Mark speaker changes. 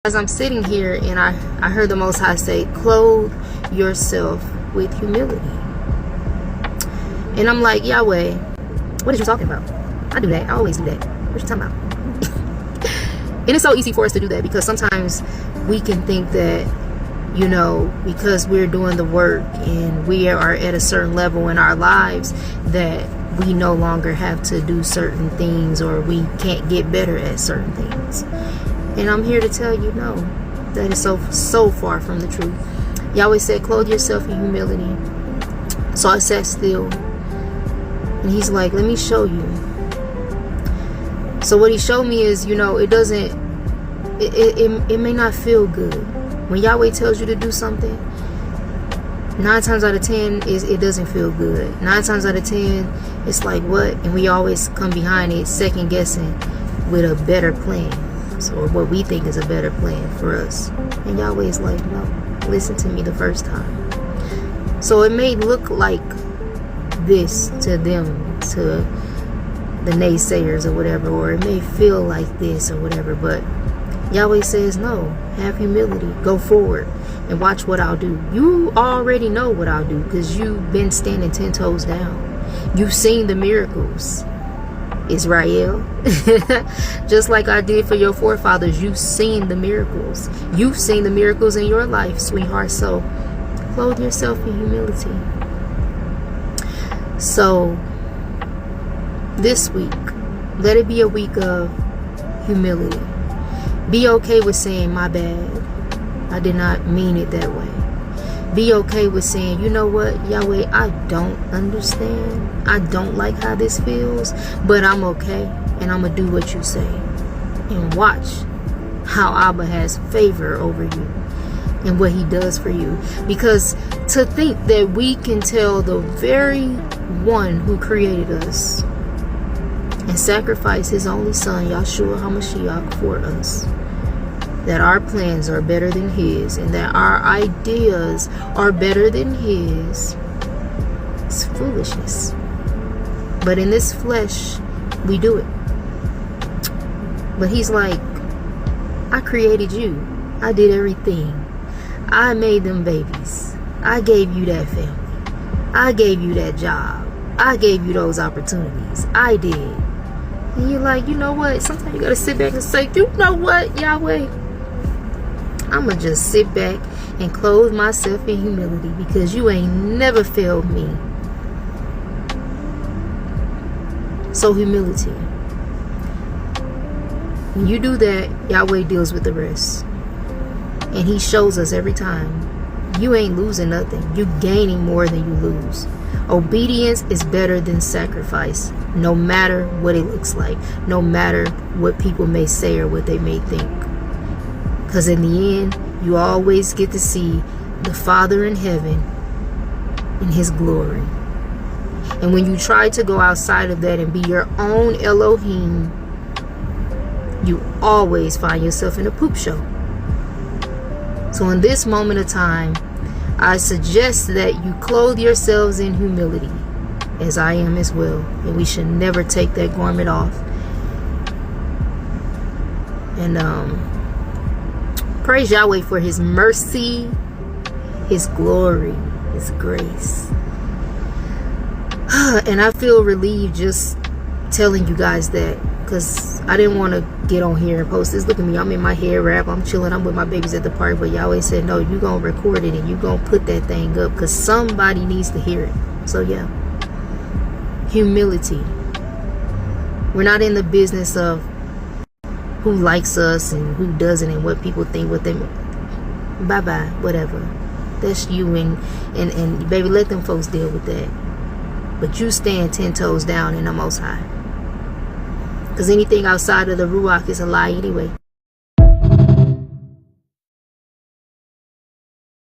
Speaker 1: As I'm sitting here and I heard the Most High say, clothe yourself with humility. And I'm like, Yahweh, what are you talking about? I do that. I always do that. What you talking about? And it's so easy for us to do that because sometimes we can think that, you know, because we're doing the work and we are at a certain level in our lives that we no longer have to do certain things or we can't get better at certain things. And I'm here to tell you, no, that is so far from the truth. Yahweh said, clothe yourself in humility. So I sat still. And he's like, let me show you. So what he showed me is, you know, it may not feel good. When Yahweh tells you to do something, 9 times out of 10 it doesn't feel good. 9 times out of 10, it's like, what? And we always come behind it second guessing with a better plan. Or what we think is a better plan for us. And Yahweh's like, no, listen to me the first time. So it may look like this to them, to the naysayers or whatever, or it may feel like this or whatever, but Yahweh says, no, have humility, go forward and watch what I'll do. You already know what I'll do because you've been standing 10 toes down. You've seen the miracles, Israel. Just like I did for your forefathers, you've seen the miracles. You've seen the miracles in your life, sweetheart. So clothe yourself in humility. So this week, let it be a week of humility. Be okay with saying, my bad, I did not mean it that way. Be okay with saying, you know what, Yahweh, I don't understand. I don't like how this feels, but I'm okay. And I'm going to do what you say. And watch how Abba has favor over you and what he does for you. Because to think that we can tell the very one who created us and sacrificed his only son, Yahshua HaMashiach, for us, that our plans are better than his and that our ideas are better than his, it's foolishness. But in this flesh, we do it. But he's like, I created you. I did everything. I made them babies. I gave you that family. I gave you that job. I gave you those opportunities. I did. And you're like, you know what? Sometimes you got to sit back and say, you know what, Yahweh? I'm going to just sit back and clothe myself in humility because you ain't never failed me. So humility. When you do that, Yahweh deals with the rest. And he shows us every time, you ain't losing nothing. You gaining more than you lose. Obedience is better than sacrifice, no matter what it looks like, no matter what people may say or what they may think. Because in the end, you always get to see the Father in heaven in his glory. And when you try to go outside of that and be your own Elohim, you always find yourself in a poop show. So in this moment of time, I suggest that you clothe yourselves in humility, as I am as well. And we should never take that garment off. And praise Yahweh for his mercy, his glory, his grace. And I feel relieved just telling you guys that, because I didn't want to get on here and post this. Look at me, I'm in my hair wrap, I'm chilling, I'm with my babies at the park. But Yahweh said, no, you gonna record it and you gonna put that thing up because somebody needs to hear it. So yeah, humility. We're not in the business of who likes us and who doesn't and what people think, what they, bye-bye, whatever. That's you and baby, let them folks deal with that. But you stand 10 toes down in the Most High. Because anything outside of the Ruach is a lie anyway.